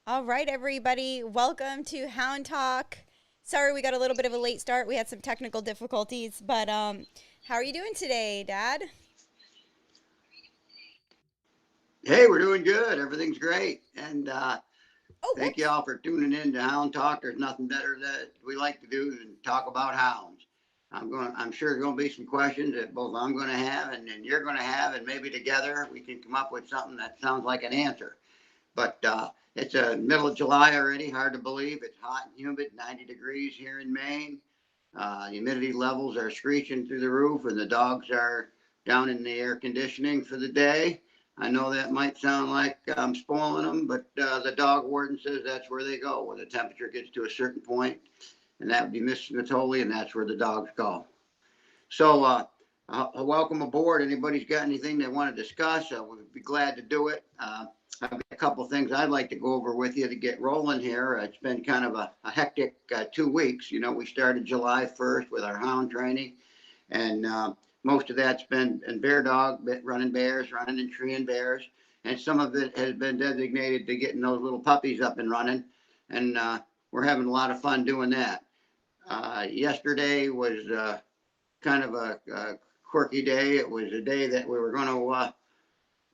All right, everybody. Welcome to Hound Talk. Sorry we got a little bit of a late start. We had some technical difficulties, but how are you doing today, Dad? Hey, we're doing good. Everything's great. And Oh, thank you whoops. all for tuning in to Hound Talk. There's nothing better that we like to do than talk about hounds. I'm sure there's going to be some questions that both I'm going to have and you're going to have, and maybe together we can come up with something that sounds like an answer. But it's middle of July already. Hard to believe. It's hot and humid, 90 degrees here in Maine. Humidity levels are screeching through the roof, and the dogs are down in the air conditioning for the day. I know that might sound like I'm spoiling them, but the dog warden says that's where they go when the temperature gets to a certain point, and that would be Mr. Natole, and that's where the dogs go. So, welcome aboard. Anybody's got anything they want to discuss, we'd be glad to do it. I've got a couple of things I'd like to go over with you to get rolling here. It's been kind of a hectic 2 weeks. You know, we started July 1st with our hound training, and most of that's been in bear dog, running bears, running and treeing bears, and some of it has been designated to getting those little puppies up and running, and we're having a lot of fun doing that. Yesterday was kind of a quirky day. It was a day that we were going to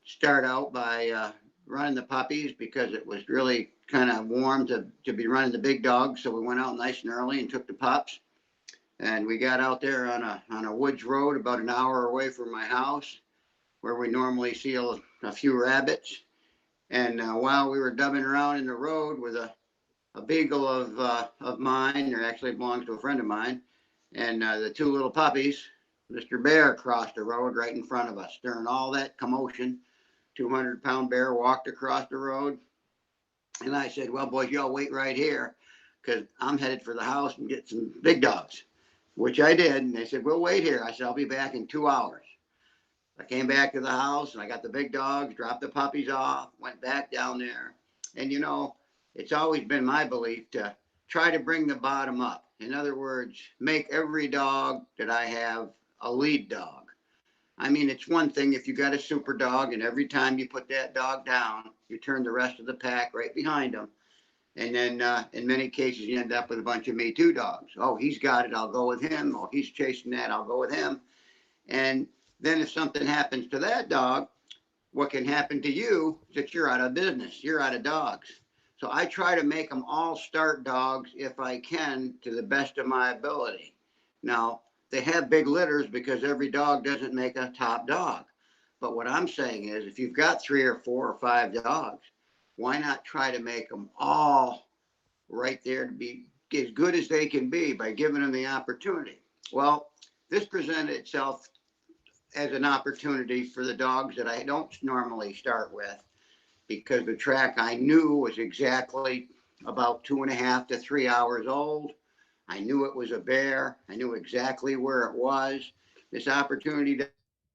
start out by running the puppies because it was really kind of warm to be running the big dogs. So we went out nice and early and took the pups. And we got out there on a woods road about an hour away from my house where we normally see a few rabbits. And while we were dubbing around in the road with a beagle of mine, or actually belongs to a friend of mine, and the two little puppies, Mr. Bear crossed the road right in front of us. During all that commotion, 200-pound bear walked across the road. And I said, well, boys, y'all wait right here because I'm headed for the house and get some big dogs, which I did. And they said, we'll wait here. I said, I'll be back in 2 hours. I came back to the house and I got the big dogs, dropped the puppies off, went back down there. And, you know, it's always been my belief to try to bring the bottom up. In other words, make every dog that I have a lead dog. I mean, it's one thing if you got a super dog and every time you put that dog down, you turn the rest of the pack right behind them. And then in many cases, you end up with a bunch of Me Too dogs. Oh, he's got it, I'll go with him. Oh, he's chasing that, I'll go with him. And then if something happens to that dog, what can happen to you is that you're out of business, you're out of dogs. So I try to make them all start dogs if I can to the best of my ability. Now, they have big litters because every dog doesn't make a top dog. But what I'm saying is, if you've got 3 or 4 or 5 dogs, why not try to make them all right there to be as good as they can be by giving them the opportunity? Well, this presented itself as an opportunity for the dogs that I don't normally start with because the track I knew was exactly about 2.5 to 3 hours old. I knew it was a bear. I knew exactly where it was. This opportunity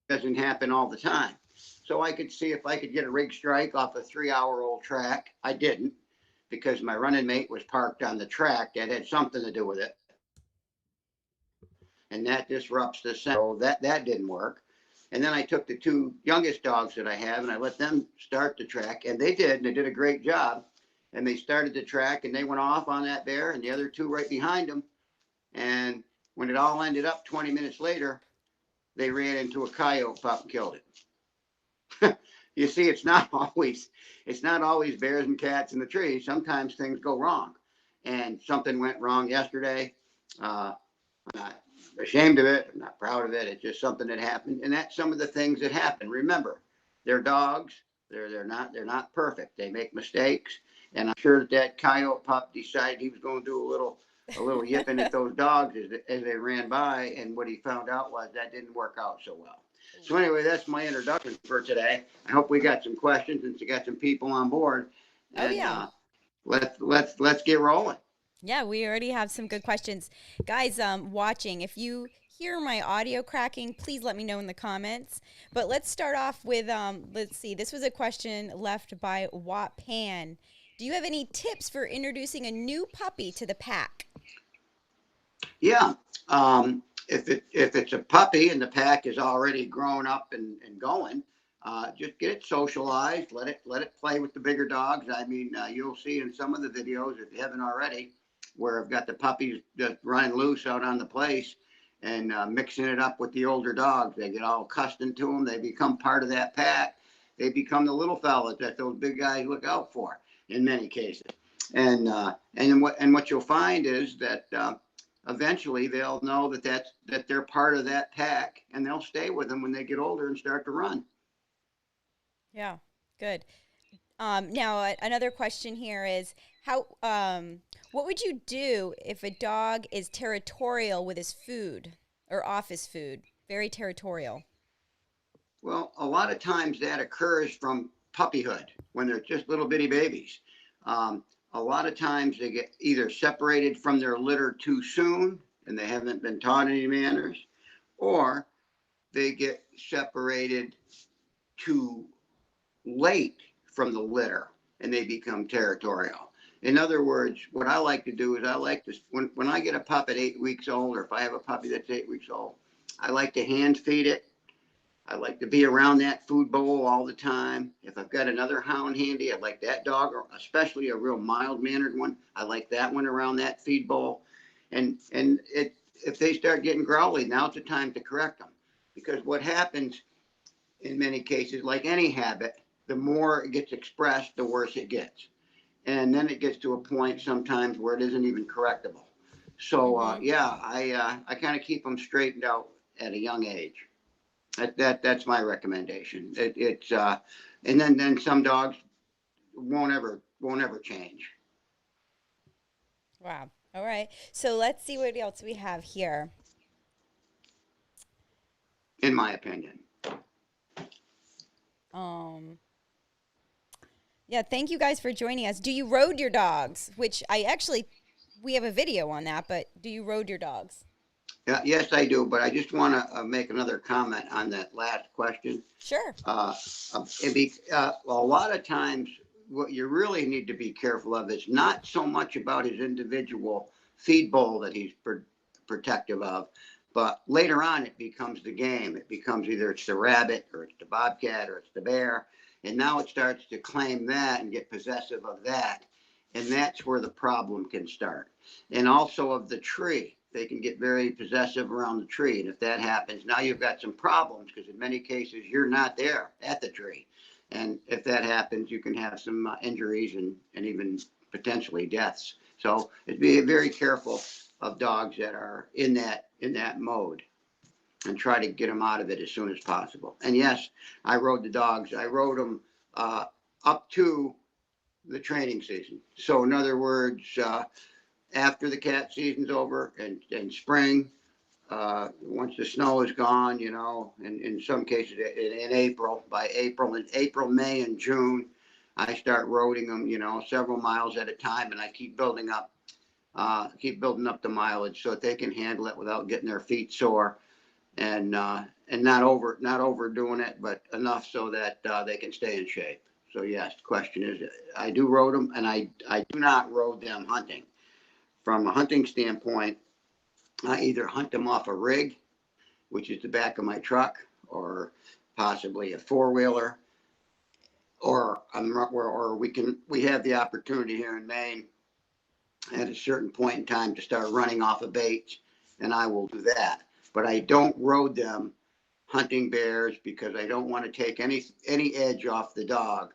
doesn't happen all the time. So I could see if I could get a rig strike off a 3 hour old track. I didn't because my running mate was parked on the track. That had something to do with it. And that disrupts the sound. So that didn't work. And then I took the two youngest dogs that I have and I let them start the track. And they did, and they did a great job. And they started the track and they went off on that bear and the other two right behind them. And when it all ended up 20 minutes later, they ran into a coyote pup and killed it. You see, it's not always bears and cats in the trees. Sometimes things go wrong. And something went wrong yesterday. I'm not ashamed of it. I'm not proud of it. It's just something that happened, and that's some of the things that happen. Remember, they're dogs. They're not perfect. They make mistakes, and I'm sure that coyote pup decided he was going to do a little yipping at those dogs as they ran by, and what he found out was that didn't work out so well. So anyway, that's my introduction for today. I hope we got some questions and we got some people on board, Oh, and yeah. let's get rolling. Yeah, we already have some good questions. Guys, watching, if you hear my audio cracking, please let me know in the comments. But let's start off with, let's see, this was a question left by Wat Pan. Do you have any tips for introducing a new puppy to the pack? Yeah. If it's a puppy and the pack is already grown up and going, Just get it socialized. Let it play with the bigger dogs. I mean, you'll see in some of the videos, if you haven't already, where I've got the puppies just running loose out on the place and mixing it up with the older dogs. They get all accustomed to them. They become part of that pack. They become the little fellas that those big guys look out for in many cases. And what you'll find is that eventually they'll know that they're part of that pack, and they'll stay with them when they get older and start to run. Yeah, good. Now, another question here is what would you do if a dog is territorial with his food or off his food? Very territorial. Well, a lot of times that occurs from puppyhood when they're just little bitty babies. A lot of times they get either separated from their litter too soon and they haven't been taught any manners, or they get separated too late from the litter and they become territorial. In other words, what I like to do is when I get a pup at 8 weeks old, or if I have a puppy that's 8 weeks old, I like to hand feed it. I like to be around that food bowl all the time. If I've got another hound handy, I like that dog, or especially a real mild-mannered one. I like that one around that feed bowl. If they start getting growly, now's the time to correct them. Because what happens in many cases, like any habit, the more it gets expressed, the worse it gets. And then it gets to a point sometimes where it isn't even correctable. So yeah, I kind of keep them straightened out at a young age. That's my recommendation. And then some dogs won't ever change, Wow. All right. So let's see what else we have here. in my opinion. Yeah, thank you guys for joining us. Do you road your dogs? Which we have a video on that, but do you road your dogs? Yes, I do, but I just want to make another comment on that last question. Sure. A lot of times, what you really need to be careful of is not so much about his individual feed bowl that he's protective of, but later on it becomes the game. It becomes either it's the rabbit or it's the bobcat or it's the bear, and now it starts to claim that and get possessive of that, and that's where the problem can start. And also of the tree. They can get very possessive around the tree. And if that happens, now you've got some problems because in many cases you're not there at the tree. And if that happens, you can have some injuries and even potentially deaths. So be very careful of dogs that are in that mode and try to get them out of it as soon as possible. And yes, I rode the dogs. I rode them up to the training season. So in other words, after the cat season's over and spring, once the snow is gone, in some cases in April, May, and June, I start roading them, several miles at a time, and I keep building up the mileage so that they can handle it without getting their feet sore, and not overdoing it, but enough so that they can stay in shape. So yes, the question is, I do road them, and I do not road them hunting. From a hunting standpoint, I either hunt them off a rig, which is the back of my truck, or possibly a four-wheeler, or we have the opportunity here in Maine at a certain point in time to start running off of baits, and I will do that. But I don't road them hunting bears because I don't want to take any edge off the dog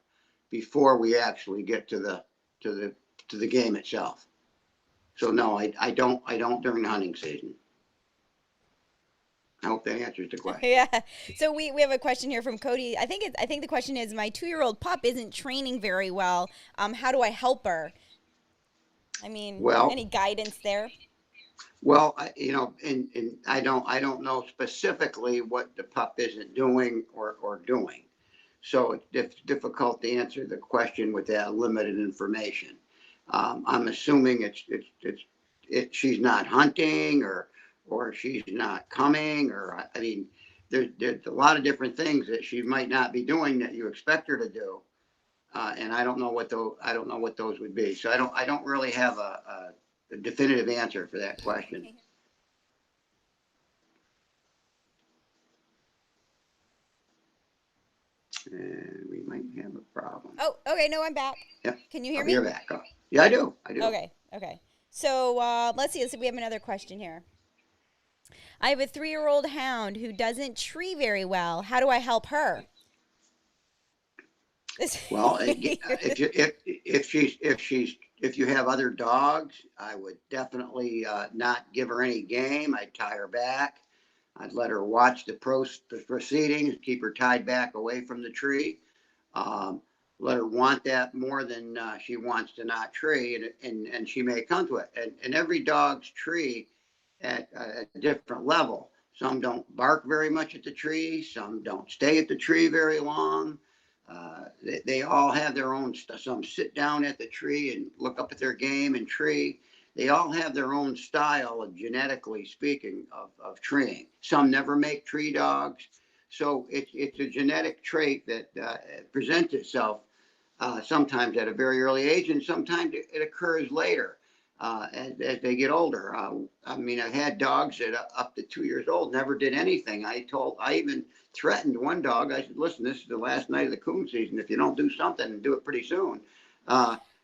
before we actually get to the game itself. So no, I don't during the hunting season. I hope that answers the question. Yeah. So we have a question here from Cody. I think the question is, my 2-year-old pup isn't training very well. How do I help her? I mean, any guidance there? Well, and I don't know specifically what the pup isn't doing or doing. So it's difficult to answer the question with that limited information. I'm assuming she's not hunting or she's not coming, or I mean, there's a lot of different things that she might not be doing that you expect her to do, and I don't know what those would be. So I don't really have a definitive answer for that question. And we might have a problem. Oh, okay. No, I'm back. Yep. Can you hear Oh, me? you're back. Oh. Yeah, I do. I do. Okay. Okay. So let's see. Let's see. We have another question here. I have a 3-year-old hound who doesn't tree very well. How do I help her? Well, if you have other dogs, I would definitely not give her any game. I'd tie her back. I'd let her watch the proceedings, keep her tied back away from the tree. Um, Let her want that more than she wants to not tree, and she may come to it. And every dog's tree at a different level. Some don't bark very much at the tree. Some don't stay at the tree very long. They all have their own stuff. Some sit down at the tree and look up at their game and tree. They all have their own style of, genetically speaking, of treeing. Some never make tree dogs. So it's a genetic trait that presents itself sometimes at a very early age, and sometimes it occurs later as they get older. I mean, I've had dogs that up to 2 years old never did anything. I even threatened one dog. I said, "Listen, this is the last night of the coon season. If you don't do something and do it pretty soon,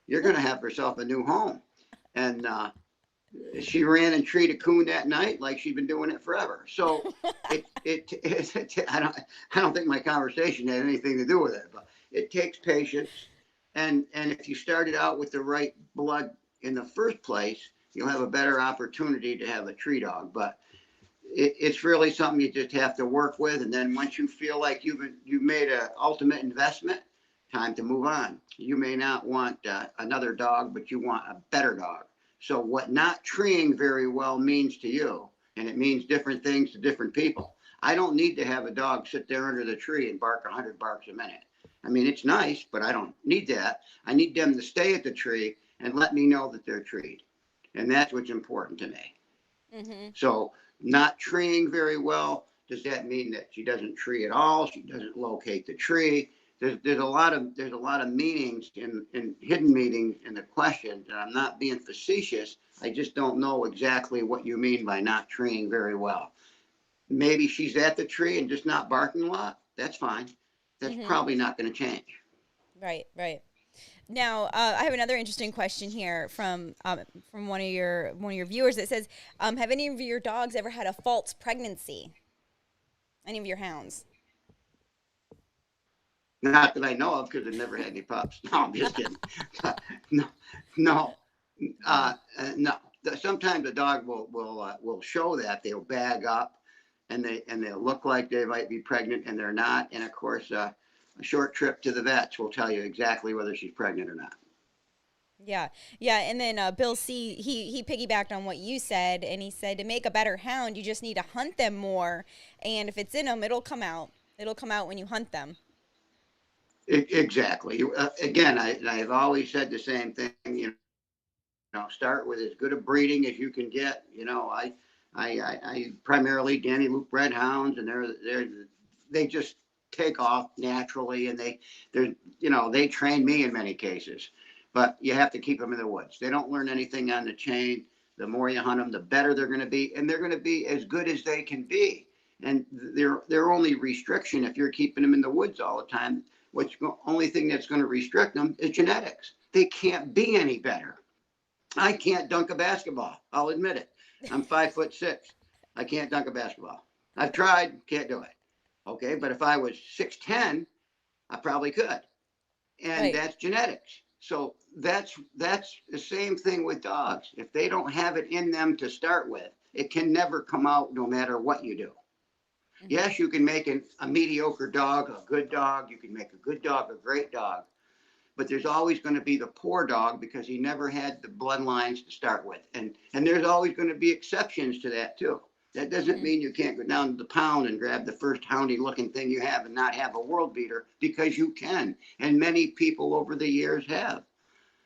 you're going to have yourself a new home." And she ran and treated a coon that night like she'd been doing it forever. So I don't think my conversation had anything to do with it, but it takes patience. And if you started out with the right blood in the first place, you'll have a better opportunity to have a tree dog. But it's really something you just have to work with. And then once you feel like you've made an ultimate investment, time to move on. You may not want another dog, but you want a better dog. So what not treeing very well means to you, and it means different things to different people. I don't need to have a dog sit there under the tree and bark 100 barks a minute. I mean, it's nice, but I don't need that. I need them to stay at the tree and let me know that they're treed. And that's what's important to me. Mm-hmm. So not treeing very well, does that mean that she doesn't tree at all? She doesn't locate the tree? There's a lot of meanings in hidden meanings in the question, and I'm not being facetious. I just don't know exactly what you mean by not treeing very well. Maybe she's at the tree and just not barking a lot. That's fine. That's Mm-hmm. probably not going to change. Right. Right. Now, I have another interesting question here from one of your viewers that says, "Have any of your dogs ever had a false pregnancy? Any of your hounds?" Not that I know of, because I've never had any pups. No, I'm just kidding. No, no, Mm-hmm. no. Sometimes a dog will show that they'll bag up, and they'll look like they might be pregnant, and they're not. And of course, a short trip to the vets will tell you exactly whether she's pregnant or not. Yeah, yeah, and then Bill C. He piggybacked on what you said, and he said to make a better hound, you just need to hunt them more, and if it's in them, it'll come out. It'll come out when you hunt them. Exactly. Again, I've always said the same thing. Start with as good a breeding as you can get. I primarily Danny Luke bred hounds, and they just take off naturally, and they train me in many cases. But you have to keep them in the woods. They don't learn anything on the chain. The more you hunt them, the better they're going to be, and they're going to be as good as they can be. And their only restriction, if you're keeping them in the woods all the time, only thing that's going to restrict them is genetics. They can't be any better. I can't dunk a basketball. I'll admit it. I'm 5'6". I can't dunk a basketball. I've tried, can't do it. Okay, but if I was 6'10", I probably could. And Right. that's genetics. So that's the same thing with dogs. If they don't have it in them to start with, it can never come out no matter what you do. Mm-hmm. Yes, you can make a mediocre dog a good dog. You can make a good dog a great dog. But there's always going to be the poor dog because he never had the bloodlines to start with. And there's always going to be exceptions to that too. That doesn't Mm-hmm. mean you can't go down to the pound and grab the first houndy looking thing you have and not have a world beater, because you can. And many people over the years have.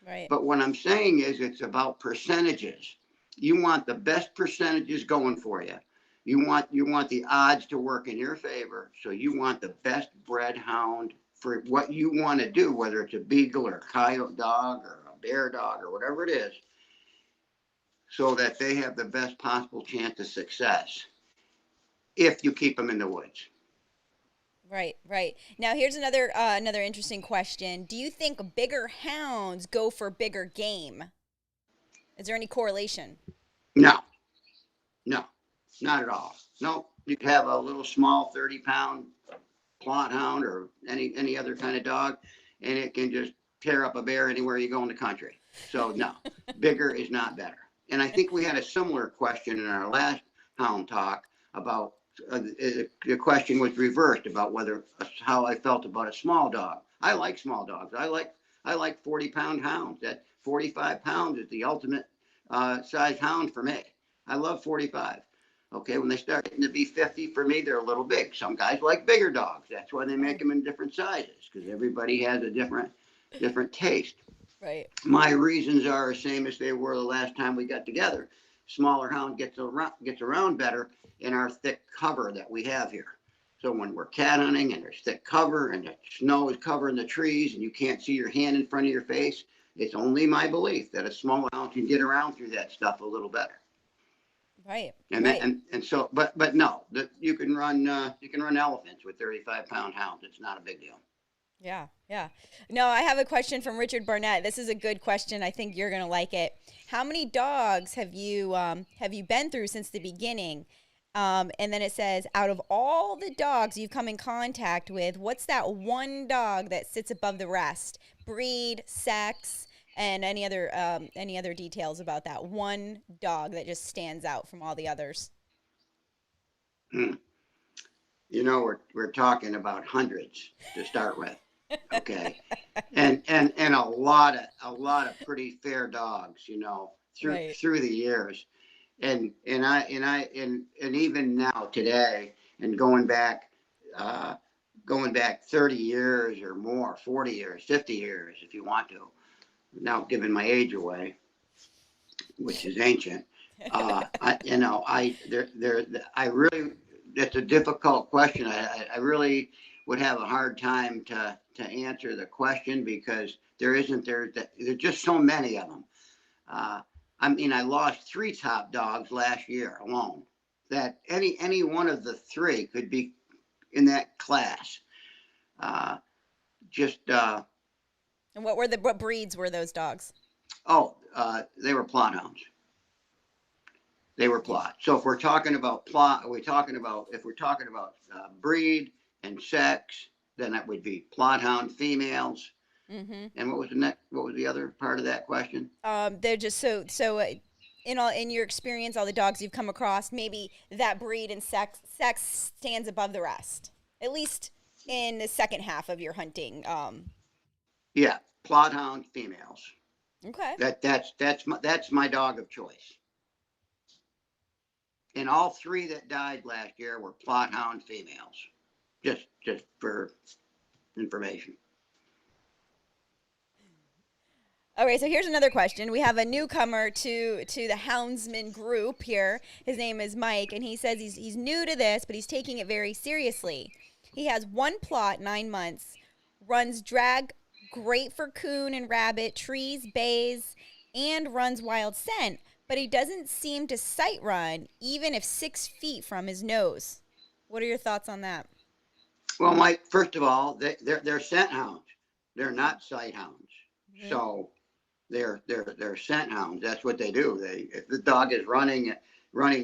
Right. But what I'm saying is it's about percentages. You want the best percentages going for you. You want the odds to work in your favor. So you want the best bred hound for what you want to do, whether it's a beagle or a coyote dog or a bear dog or whatever it is, so that they have the best possible chance of success if you keep them in the woods. Right, right. Now here's another interesting question. Do you think bigger hounds go for bigger game? Is there any correlation? No, no, not at all. No, you could have a little small 30-pound plot hound or any other kind of dog, and it can just tear up a bear anywhere you go in the country. So no, bigger is not better. And I think we had a similar question in our last hound talk about the question was reversed about whether how I felt about a small dog. I like small dogs. I like 40-pound hounds. That 45 pounds is the ultimate size hound for me. I love 45. Okay, when they start getting to be 50, for me, they're a little big. Some guys like bigger dogs. That's why they make Right, them in different sizes, because everybody has a different taste. right, My reasons are the same as they were the last time we got together. Smaller hound gets around better in our thick cover that we have here. So when we're cat hunting and there's thick cover and the snow is covering the trees and you can't see your hand in front of your face, it's only my belief that a smaller hound can get around through that stuff a little better. right, And that, right. and so, but no, you can run elephants with 35-pound hounds. It's not a big deal. Yeah, yeah. No, I have a question from Richard Barnett. This is a good question. I think you're gonna like it. How many dogs have you been through since the beginning? And then it says, out of all the dogs you've come in contact with, what's that one dog that sits above the rest? Breed, sex, and any other details about that one dog that just stands out from all the others. Hmm. We're talking about hundreds to start with. Okay, and a lot of pretty fair dogs. Through Right. through the years, and even now today, and uh, going back 30 years or more, 40 years, 50 years, if you want to. Now giving my age away, which is ancient. I really, that's a difficult question. I really would have a hard time to answer the question because there's just so many of them. Uh, I mean, I lost three top dogs last year alone. That any one of the three could be in that class. Uh, just And what breeds were those dogs? they were plot hounds. They were plot. So if we're talking about plot, if we're talking about breed and sex, then that would be plot hound females. Mm-hmm. And what was the other part of that question? They're just in your experience, all the dogs you've come across, maybe that breed and sex stands above the rest, at least in the second half of your hunting. Yeah, plot hound females. Okay. That's my dog of choice. And all three that died last year were plot hound females. Just for information. Okay, so here's another question. We have a newcomer to the houndsman group here. His name is Mike, and he says he's new to this, but he's taking it very seriously. He has one plot, 9 months, runs drag, great for coon and rabbit, trees, bays, and runs wild scent, but he doesn't seem to sight run, even if 6 feet from his nose. What are your thoughts on that? Well, Mike, first of all, they're scent hounds. They're not sight hounds. Mm-hmm. So they're scent hounds. That's what they do. If the dog is running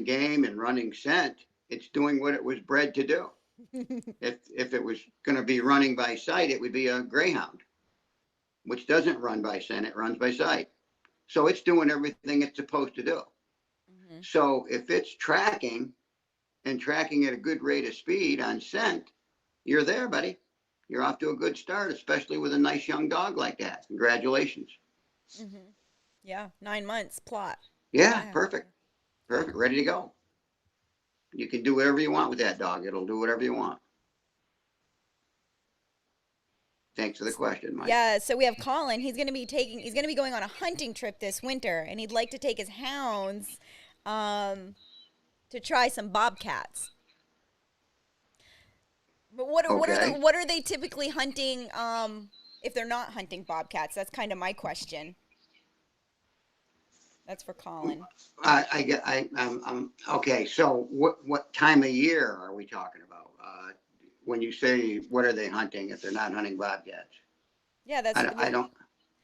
game and running scent, it's doing what it was bred to do. If it was going to be running by sight, it would be a greyhound, which doesn't run by scent. It runs by sight. So it's doing everything it's supposed to do. Mm-hmm. So if it's tracking and tracking at a good rate of speed on scent, you're there, buddy. You're off to a good start, especially with a nice young dog like that. Congratulations. Mm-hmm. Yeah, 9 months plot. Yeah, Yeah. perfect. Perfect. Ready to go. You can do whatever you want with that dog. It'll do whatever you want. Thanks for the question, Mike. Yeah, so we have Colin. He's gonna be going on a hunting trip this winter, and he'd like to take his hounds um, to try some bobcats. But Okay. what are they typically hunting if they're not hunting bobcats? That's kind of my question. That's for Colin. I'm okay. So what time of year are we talking about? when you say what are they hunting if they're not hunting bobcats? Yeah, that's I don't.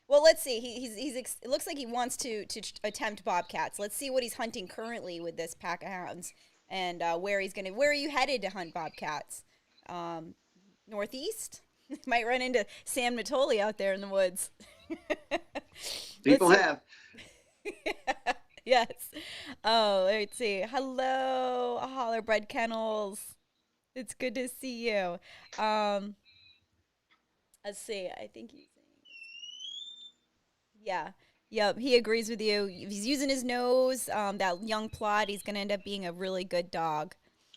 well. Let's see. It looks like he wants to attempt bobcats. Let's see what he's hunting currently with this pack of hounds, and where he's gonna. Where are you headed to hunt bobcats? Northeast. Might run into Sam Natole out there in the woods. Let's People see. have. Yes. Oh, let's see. Hello, Holler Bread Kennels. It's good to see you. Um, let's see. I think he's saying, yeah. Yep, he agrees with you. If he's using his nose, that young plot, he's going to end up being a really good dog.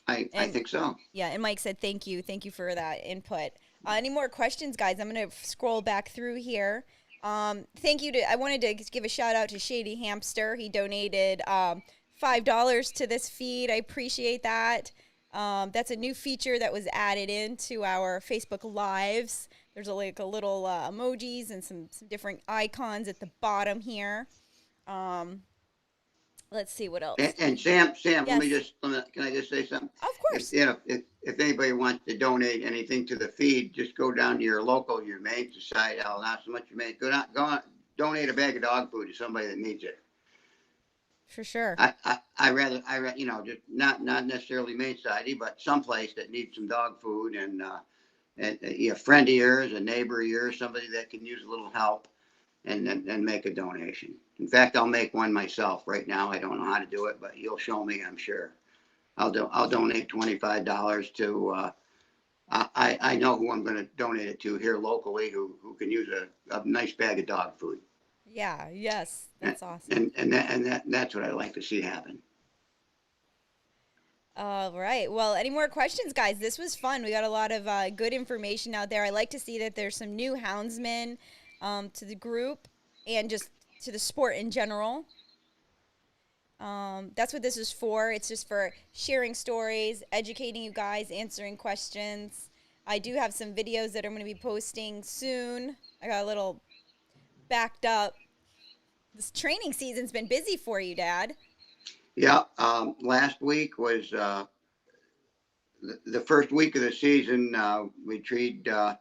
I And think so. yeah, and Mike said thank you. Thank you for that input. Any more questions, guys? I'm going to scroll back through here. Thank you I wanted to give a shout out to Shady Hamster. He donated $5 to this feed. I appreciate that. That's a new feature that was added into our Facebook Lives. There's like a little emojis and some different icons at the bottom here. Um, let's see what else. And Sam, Yes, can I just say something? of course. If anybody wants to donate anything to the feed, just go down to your local humane society. Not so much humane. Go on, donate a bag of dog food to somebody that needs it. For sure. I rather just not necessarily humane society, but someplace that needs some dog food and a friend of yours, a neighbor of yours, somebody that can use a little help, and make a donation. In fact, I'll make one myself right now. I don't know how to do it, but you'll show me, I'm sure. I'll donate $25 to. I know who I'm going to donate it to here locally, who can use a nice bag of dog food. Yeah. Yes. That's awesome. That's what I like to see happen. All right. Well, any more questions, guys? This was fun. We got a lot of good information out there. I like to see that there's some new houndsmen to the group and just to the sport in general. That's what this is for. It's just for sharing stories, educating you guys, answering questions. I do have some videos that I'm going to be posting soon. I got a little backed up. This training season's been busy for you, Dad. Yeah. Last week was the first week of the season. We treed 4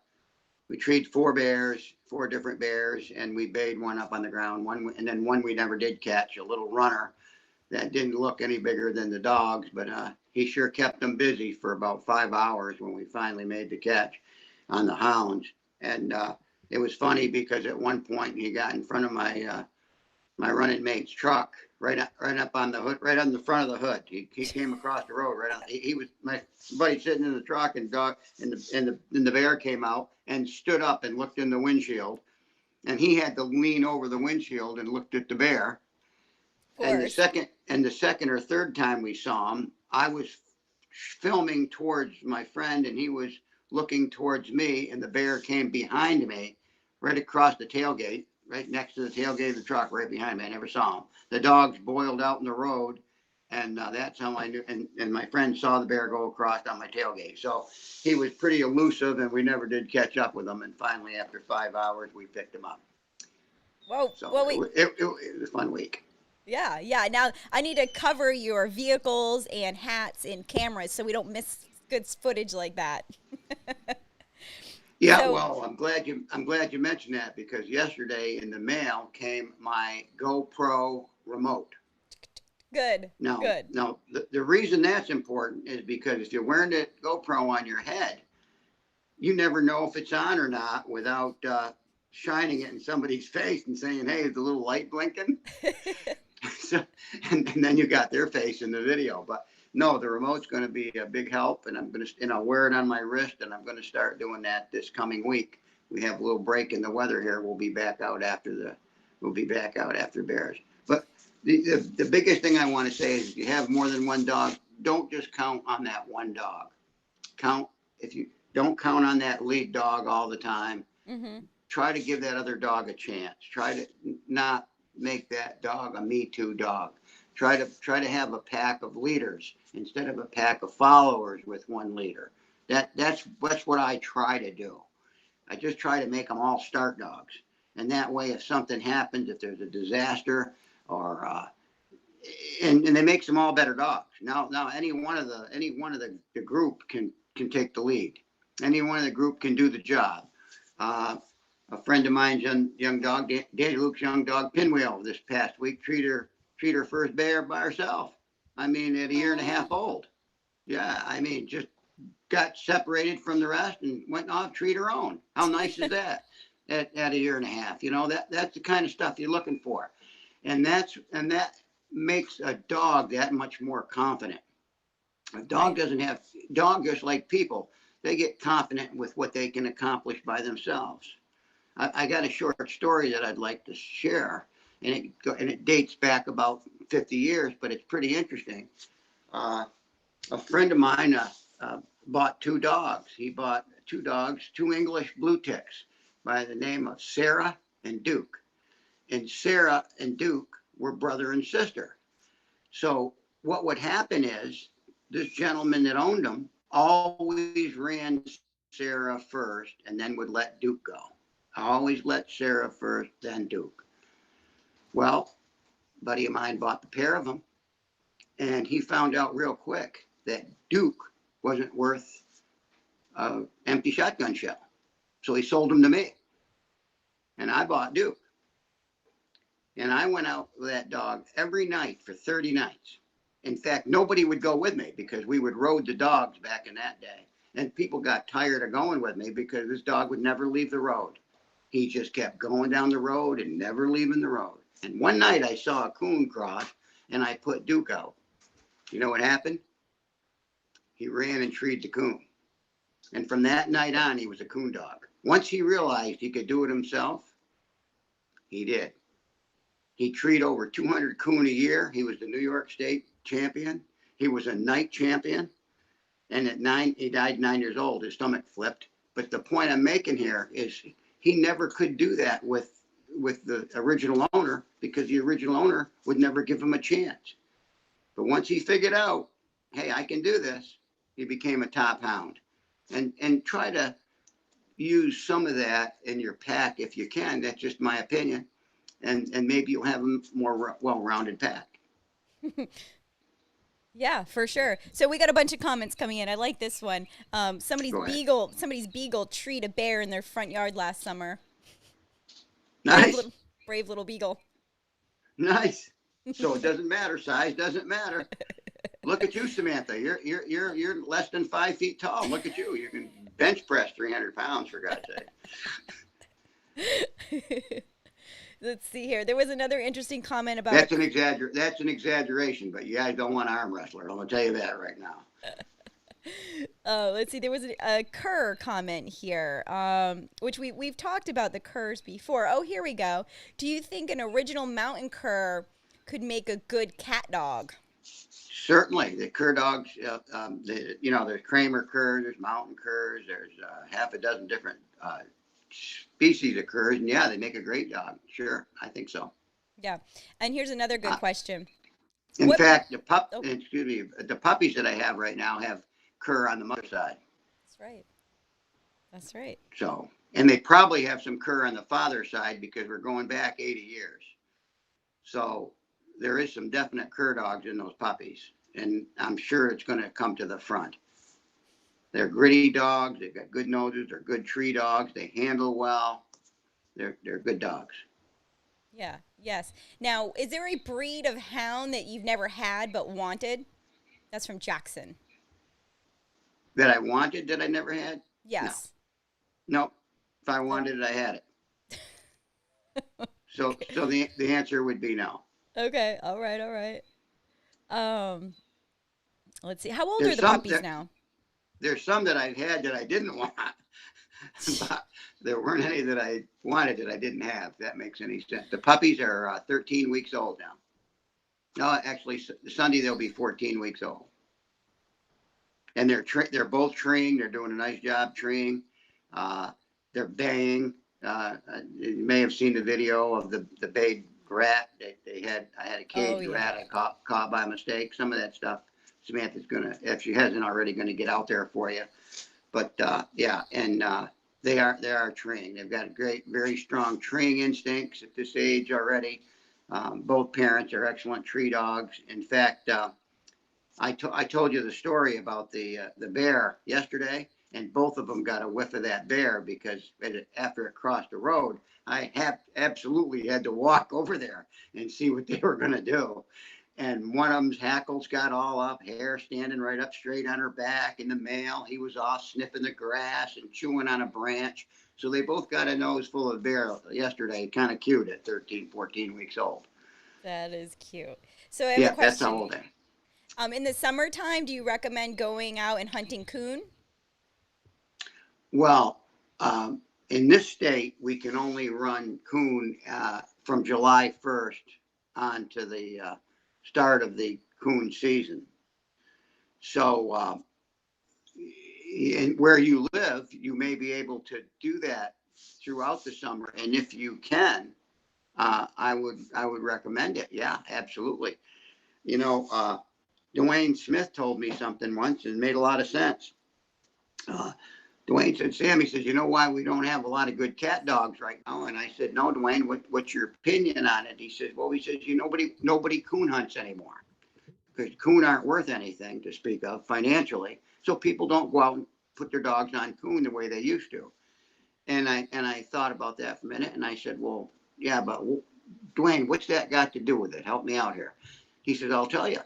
different bears, and we bayed one up on the ground. And then one we never did catch, a little runner that didn't look any bigger than the dogs, but he sure kept them busy for about 5 hours when we finally made the catch on the hounds. And it was funny because at one point he got in front of my running mate's truck, right up on the hood, right on the front of the hood. He came across the road right on. He was my buddy sitting in the truck, and the bear came out and stood up and looked in the windshield, and he had to lean over the windshield and looked at the bear. And the second or third time we saw him, I was filming towards my friend, and he was looking towards me, and the bear came behind me, right across the tailgate, right next to the tailgate of the truck, right behind me. I never saw him. The dogs boiled out in the road, and that's how I knew. And my friend saw the bear go across on my tailgate. So he was pretty elusive, and we never did catch up with him. And finally, after 5 hours, we picked him up. Whoa. So Well, it was a fun week. Yeah, yeah. Now I need to cover your vehicles and hats and cameras so we don't miss good footage like that. Yeah, So well, I'm glad you mentioned that, because yesterday in the mail came my GoPro remote. good, Now, good. the reason that's important is because if you're wearing the GoPro on your head, you never know if it's on or not without shining it in somebody's face and saying, "Hey, is the little light blinking?" So, and then you got their face in the video. But no, the remote's going to be a big help, and I'm going to wear it on my wrist, and I'm going to start doing that this coming week. We have a little break in the weather here. We'll be back out after bears. But the biggest thing I want to say is, if you have more than one dog, don't just count on that one dog. If you don't count on that lead dog all the time. Mm-hmm. Try to give that other dog a chance. Try to not make that dog a Me Too dog. Try to have a pack of leaders instead of a pack of followers with one leader. That's what I try to do. I just try to make them all start dogs, and that way, if something happens, if there's a disaster, or and it makes them all better dogs. Now any one of the group can take the lead. Anyone in the group can do the job. A friend of mine's young dog, Danny Luke's young dog, Pinwheel, this past week, treat her first bear by herself. I mean, at a year and a half Oh, old. Yeah, I mean, just got separated from the rest and went off treat her own. How nice is that? At a year and a half, that's the kind of stuff you're looking for, and that makes a dog that much more confident. A dog right. doesn't have dog just like people. They get confident with what they can accomplish by themselves. I got a short story that I'd like to share, and it dates back about 50 years, but it's pretty interesting. Uh, a friend of mine bought two dogs. He bought two dogs, two English blue ticks by the name of Sarah and Duke. And Sarah and Duke were brother and sister. So what would happen is this gentleman that owned them always ran Sarah first and then would let Duke go. Always let Sarah first, then Duke. Well, a buddy of mine bought the pair of them, and he found out real quick that Duke wasn't worth an empty shotgun shell. So he sold them to me, and I bought Duke. And I went out with that dog every night for 30 nights. In fact, nobody would go with me because we would road the dogs back in that day. And people got tired of going with me because this dog would never leave the road. He just kept going down the road and never leaving the road. And one night I saw a coon cross and I put Duke out. You know what happened? He ran and treed the coon. And from that night on, he was a coon dog. Once he realized he could do it himself, he did. He treed over 200 coon a year. He was the New York State champion. He was a night champion. And at 9, he died 9 years old. His stomach flipped. But the point I'm making here is he never could do that with the original owner because the original owner would never give him a chance. But once he figured out, hey, I can do this, he became a top hound. And try to use some of that in your pack if you can. That's just my opinion. And maybe you'll have a more well-rounded pack. Yeah, for sure. So we got a bunch of comments coming in. I like this one. Go ahead. Somebody's beagle treed a bear in their front yard last summer. Brave Nice, little, brave little beagle. nice. So it doesn't matter. Size doesn't matter. Look at you, Samantha. You're less than 5 feet tall. Look at you. You can bench press 300 pounds for God's sake. Let's see here. There was another interesting comment about That's an exaggeration, but you guys don't want an arm wrestler. I'm gonna tell you that right now. let's see. There was a cur comment here, which we've talked about the curs before. Oh, here we go. Do you think an original mountain cur could make a good cat dog? Certainly, the cur dogs. There's Kramer curs, there's mountain curs, there's half a dozen different species of curs, and yeah, they make a great dog. Sure, I think so. Yeah. And here's another good Uh, question. in What? fact, Oh, the puppies that I have right now have cur on the mother side. that's right. That's right. So, and they probably have some cur on the father side because we're going back 80 years. So there is some definite cur dogs in those puppies, and I'm sure it's going to come to the front. They're gritty dogs. They've got good noses. They're good tree dogs. They handle well. They're good dogs. Yeah. Yes. Now, is there a breed of hound that you've never had but wanted? That's from Jackson. That I wanted that I never had? No. Yes. Nope. If I No. wanted it, I had it. So the answer would be no. Okay. All right. All right. Um, let's see. How old are There's the some puppies there, now? there's some that I've had that I didn't want. But there weren't any that I wanted that I didn't have. If that makes any sense. The puppies are 13 weeks old now. No, actually, Sunday they'll be 14 weeks old, and they're both treeing. They're doing a nice job treeing. They're baying. You may have seen the video of the bayed rat. I had a Oh caged yeah. rat I caught by mistake. Some of that stuff Samantha's gonna, if she hasn't already, gonna get out there for you. But yeah, and they are treeing. They've got great, very strong treeing instincts at this age already. Both parents are excellent tree dogs. In fact, I told you the story about the bear yesterday, and both of them got a whiff of that bear because after it crossed the road, I absolutely had to walk over there and see what they were going to do. And one of them's hackles got all up, hair standing right up straight on her back. And the male, he was off sniffing the grass and chewing on a branch. So they both got a nose full of bear yesterday. Kind of cute at 13, 14 weeks old. That is cute. So I have a Yeah, that's how question. old they In the summertime, do you recommend going out and hunting coon? Well, in this state, we can only run coon from July 1st on to the start of the coon season. So, where you live, you may be able to do that throughout the summer. And if you can, I would recommend it. Yeah, absolutely. You know, Dwayne Smith told me something once and made a lot of sense. Uh, Dwayne said, Sam, he says, you know why we don't have a lot of good cat dogs right now? And I said, no, Dwayne, what's your opinion on it? He says, well, he says, nobody coon hunts anymore because coon aren't worth anything to speak of financially. So people don't go out and put their dogs on coon the way they used to. And I thought about that for a minute and I said, well, yeah, but Dwayne, what's that got to do with it? Help me out here. He says, I'll tell you.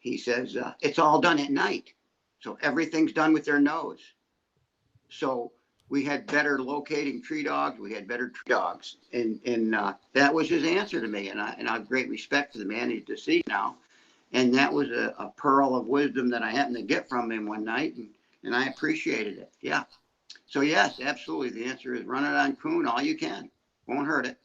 He says, it's all done at night. So everything's done with their nose. So we had better locating tree dogs. We had better tree dogs. And that was his answer to me. And I have great respect for the man. He's deceased now. And that was a pearl of wisdom that I happened to get from him one night. And I appreciated it. Yeah. So, yes, absolutely. The answer is run it on coon all you can. Won't hurt it.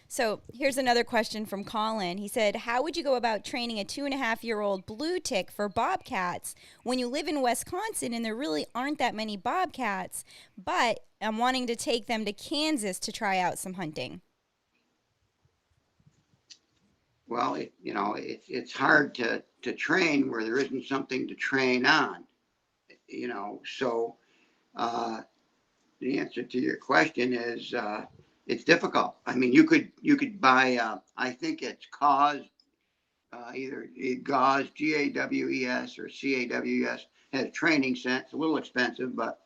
So here's another question from Colin. He said, how would you go about training a 2.5-year-old blue tick for bobcats when you live in Wisconsin and there really aren't that many bobcats, but I'm wanting to take them to Kansas to try out some hunting? Well, it's hard to train where there isn't something to train on, So the answer to your question is it's difficult. I mean, you could buy I think it's Cause either Gauze GAWES or CAWES has a training set. It's a little expensive, but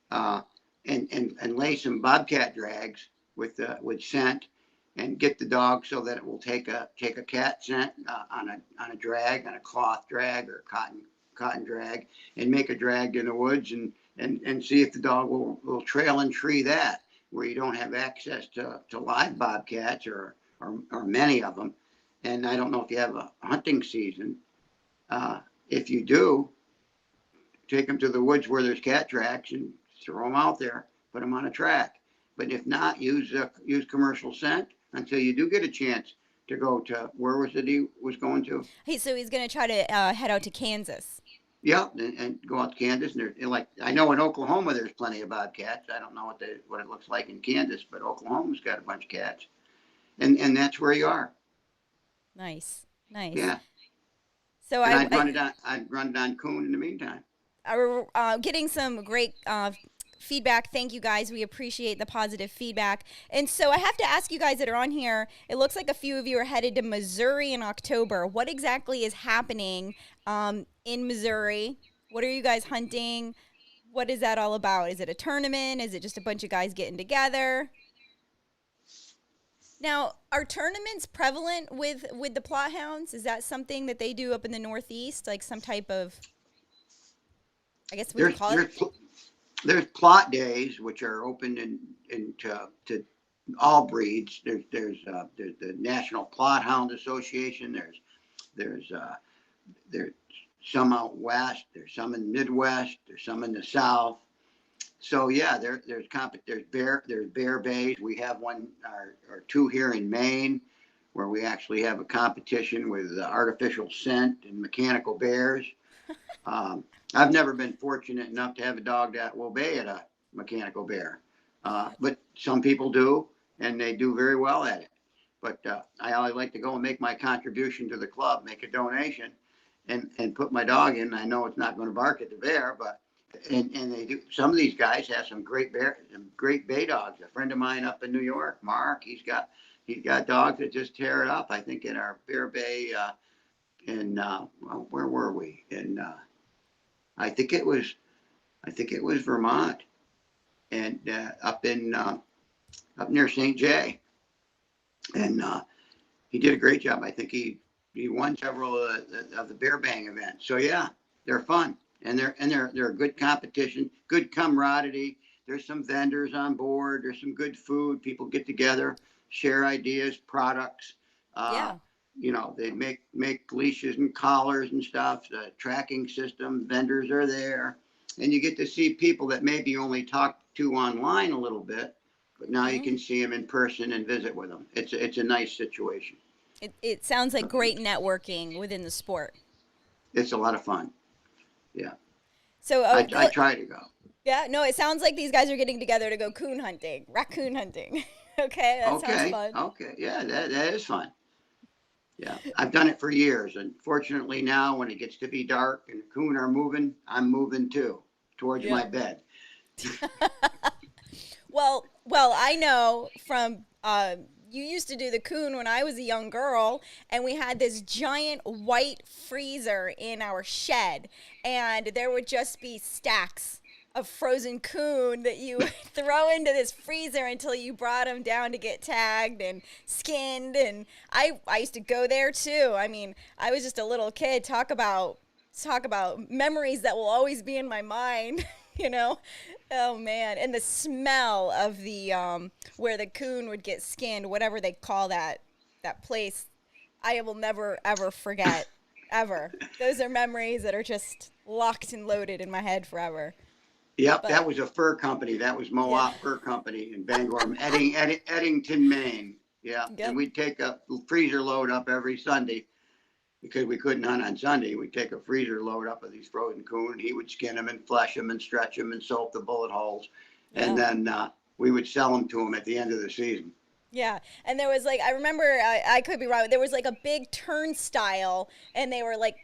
uh, and lay some bobcat drags with scent and get the dog so that it will take a cat scent on a drag, on a cloth drag or cotton drag, and make a drag in the woods and see if the dog will trail and tree that where you don't have access to live bobcats or many of them. And I don't know if you have a hunting season. If you do, take them to the woods where there's cat tracks and throw them out there, put them on a track. But if not, use commercial scent until you do get a chance to go to where was it he was going to? So he's going to try to head out to Kansas. Yeah, and go out to Kansas. And like I know in Oklahoma there's plenty of bobcats. I don't know what it looks like in Kansas, but Oklahoma's got a bunch of cats, and that's where you are. Nice. Yeah. So and I'd run it on coon in the meantime. Getting some great feedback. Thank you guys. We appreciate the positive feedback. And so I have to ask you guys that are on here, it looks like a few of you are headed to Missouri in October. What exactly is happening in Missouri? What are you guys hunting? What is that all about? Is it a tournament? Is it just a bunch of guys getting together? Now, are tournaments prevalent with the Plot Hounds? Is that something that they do up in the Northeast, like some type of, I guess we would call it? There's plot days, which are open to all breeds. There's the National Plot Hound Association. There's some out west. There's some in the Midwest. There's some in the South. So yeah, there's bear bays. We have one or two here in Maine, where we actually have a competition with artificial scent and mechanical bears. I've never been fortunate enough to have a dog that will bay at a mechanical bear, but some people do, and they do very well at it. But I always like to go and make my contribution to the club, make a donation, and put my dog in. I know it's not going to bark at the bear, but and they do. Some of these guys have some great bay dogs. A friend of mine up in New York, Mark, he's got dogs that just tear it up. I think in our bear bay where were we? In I think it was I think it was Vermont, and up near St. Jay, and he did a great job. I think he won several of the bear bang events. So yeah, they're fun, and they're a good competition, good camaraderie. There's some vendors on board. There's some good food. People get together, share ideas, products. Uh, Yeah. they make leashes and collars and stuff. The tracking system vendors are there, and you get to see people that maybe only talk to online a little bit, but now you Hmm. can see them in person and visit with them. It's a nice situation. It sounds like great networking within the sport. It's a lot of fun. Yeah, So, I try to go. yeah, no, it sounds like these guys are getting together to go coon hunting, raccoon hunting. Okay, that sounds Okay, fun. okay, yeah, that is fun. Yeah, I've done it for years. Unfortunately, now when it gets to be dark and the coon are moving, I'm moving too towards my Yeah. bed. Well, I know from you used to do the coon when I was a young girl, and we had this giant white freezer in our shed, and there would just be stacks of frozen coon that you would throw into this freezer until you brought them down to get tagged and skinned. And I used to go there too. I mean, I was just a little kid. Talk about memories that will always be in my mind. you know Oh man, and the smell of the where the coon would get skinned, whatever they call that place, I will never ever forget, ever. Those are memories that are just locked and loaded in my head forever. Yep, But that was a fur company. That was yeah. Moab Fur Company in Bangor, Eddington, Maine. Yeah, and Yep. we'd take a freezer load up every Sunday because we couldn't hunt on Sunday. We'd take a freezer load up of these frozen coon. And he would skin them and flesh them and stretch them and soak the bullet holes, and Yeah. then we would sell them to him at the end of the season. Yeah, and there was like I remember I could be wrong. There was like a big turnstile, and they were like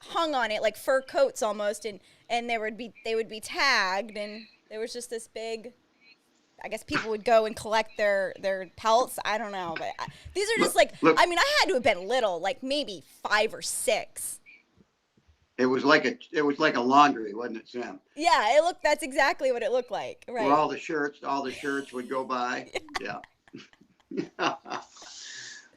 hung on it like fur coats almost, and they would be tagged, and there was just this big. I guess people would go and collect their pelts. I don't know, but these are just Look, like look, I mean I had to have been little, like maybe 5 or 6. it was like a laundry, wasn't it, Sam? Yeah, it looked. That's exactly what it looked like. Where Right. all the shirts would go by. Yeah.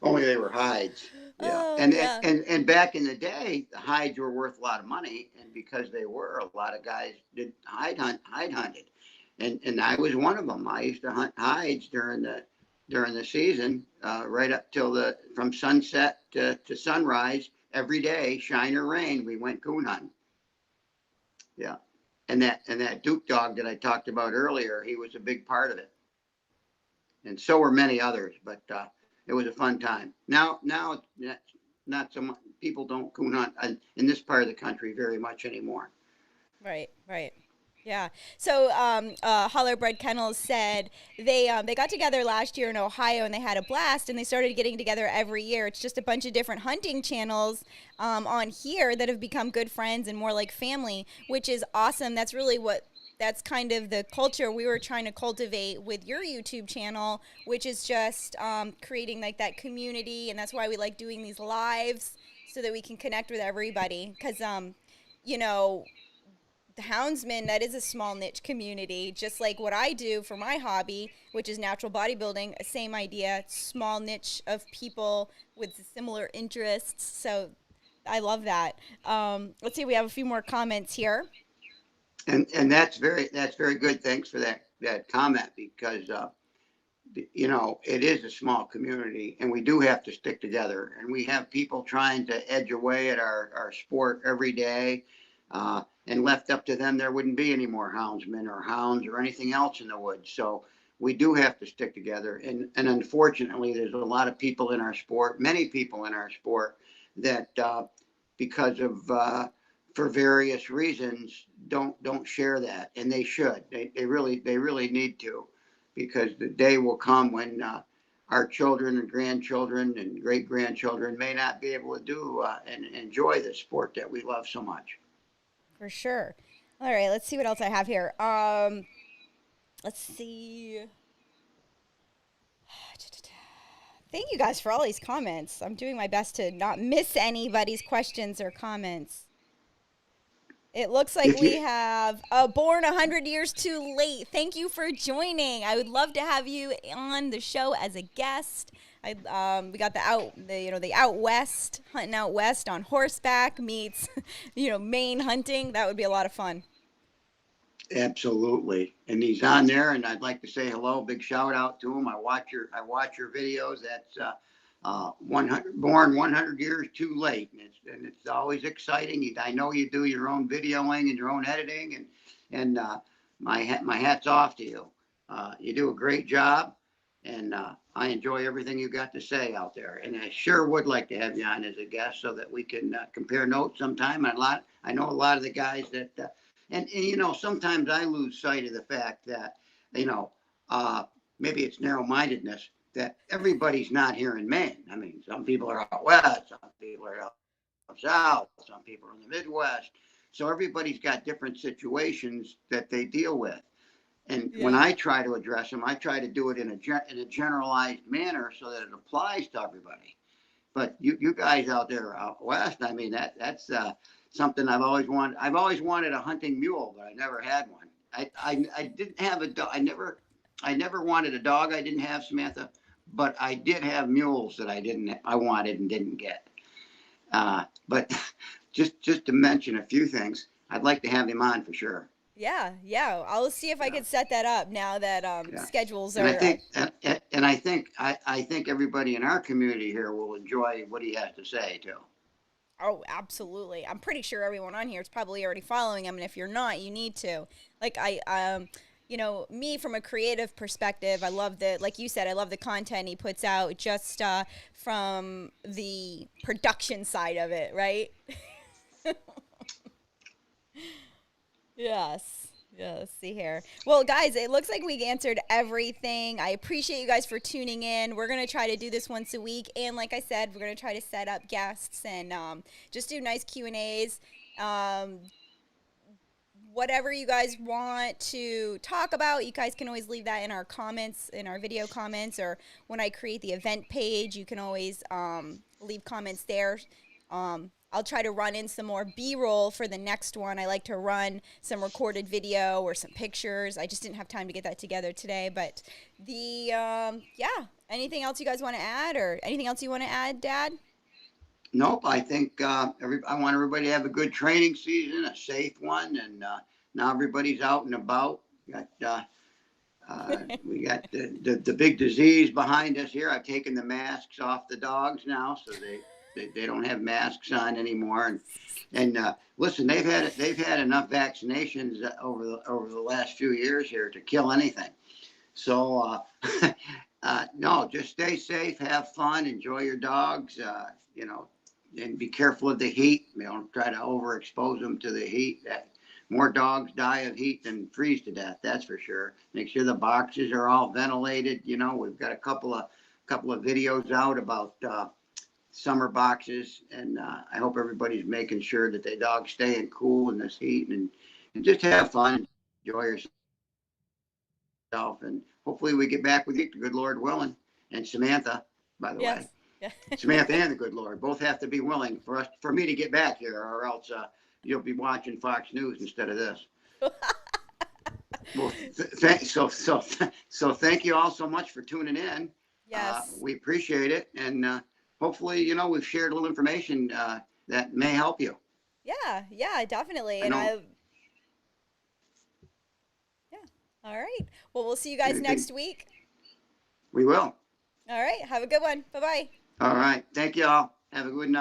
Only they were hides. Yeah, Oh and, yeah. and back in the day, the hides were worth a lot of money, and because they were, a lot of guys did hide hunted, and I was one of them. I used to hunt hides during the season, right up till the from sunset to sunrise every day, shine or rain. We went coon hunting. Yeah, and that Duke dog that I talked about earlier, he was a big part of it, and so were many others. But it was a fun time. Now, not so much. People don't coon hunt in this part of the country very much anymore. Right, right. Yeah. So, Holler Bread Kennels said they got together last year in Ohio and they had a blast and they started getting together every year. It's just a bunch of different hunting channels on here that have become good friends and more like family, which is awesome. That's kind of the culture we were trying to cultivate with your YouTube channel, which is just creating like that community, and that's why we like doing these lives so that we can connect with everybody. Because you know the houndsman, that is a small niche community, just like what I do for my hobby, which is natural bodybuilding. Same idea, small niche of people with similar interests. So I love that. Let's see, we have a few more comments here. And that's very good. Thanks for that comment, because it is a small community, and we do have to stick together. And we have people trying to edge away at our sport every day. And left up to them, there wouldn't be any more houndsmen or hounds or anything else in the woods. So we do have to stick together. And unfortunately, there's a lot of people in our sport, many people in our sport, that because of for various reasons don't share that, and they should. They really need to, because the day will come when our children and grandchildren and great grandchildren may not be able to do and enjoy the sport that we love so much. For sure. All right, let's see what else I have here. Let's see. Thank you guys for all these comments. I'm doing my best to not miss anybody's questions or comments. It looks like If we you, have born 100 years too late. Thank you for joining. I would love to have you on the show as a guest. We got the out west, hunting out west on horseback meets, Maine hunting. That would be a lot of fun. absolutely. And he's on there, and I'd like to say hello, big shout out to him. I watch your videos. That's 100 born 100 years too late, and it's always exciting. I know you do your own videoing and your own editing, and my hat's off to you. You do a great job, and I enjoy everything you got to say out there. And I sure would like to have you on as a guest so that we can compare notes sometime. I know a lot of the guys that and sometimes I lose sight of the fact that you know maybe it's narrow-mindedness that everybody's not here in Maine. I mean, some people are out west, some people are out south, some people are in the Midwest. So everybody's got different situations that they deal with. And when Yeah. I try to address them, I try to do it in a generalized manner so that it applies to everybody. But you guys out there out west, I mean that's something I've always wanted. I've always wanted a hunting mule, but I never had one. I didn't have a dog. I never wanted a dog. I didn't have, Samantha, but I did have mules that I wanted and didn't get. But just to mention a few things, I'd like to have him on for sure. Yeah, yeah. I'll see if I Yeah, could set that up now that yeah. schedules And I are. think and I think everybody in our community here will enjoy what he has to say too. Oh, absolutely. I'm pretty sure everyone on here is probably already following him, and if you're not, you need to. Like me from a creative perspective, I love like you said, I love the content he puts out just from the production side of it, right? Yes. Yeah, let's see here. Well, guys, it looks like we answered everything. I appreciate you guys for tuning in. We're going to try to do this once a week. And like I said, we're going to try to set up guests and just do nice Q&As. Um, whatever you guys want to talk about, you guys can always leave that in our comments, in our video comments, or when I create the event page, you can always leave comments there. I'll try to run in some more B-roll for the next one. I like to run some recorded video or some pictures. I just didn't have time to get that together today, but yeah. Anything else you guys want to add, or anything else you want to add, Dad? Nope, I think I want everybody to have a good training season, a safe one, and now everybody's out and about. We got the big disease behind us here. I've taken the masks off the dogs now, so they don't have masks on anymore. And listen, they've had enough vaccinations over the last few years here to kill anything. So no, just stay safe, have fun, enjoy your dogs. And be careful of the heat. Don't try to overexpose them to the heat. More dogs die of heat than freeze to death. That's for sure. Make sure the boxes are all ventilated. We've got a couple of videos out about summer boxes, and I hope everybody's making sure that the dogs staying cool in this heat and just have fun, enjoy yourself, and hopefully we get back with you, the good Lord willing, and Samantha, by the Yes. way. Yeah. Samantha and the good Lord both have to be willing for me to get back here, or else you'll be watching Fox News instead of this. Well, so thank you all so much for tuning in. Yes. We appreciate it, and hopefully, we've shared a little information that may help you. Yeah. Yeah. Definitely. I And know. yeah. All right. Well, we'll see you guys Anything next week. we will. All right. Have a good one. Bye bye. All right. Thank you all. Have a good night.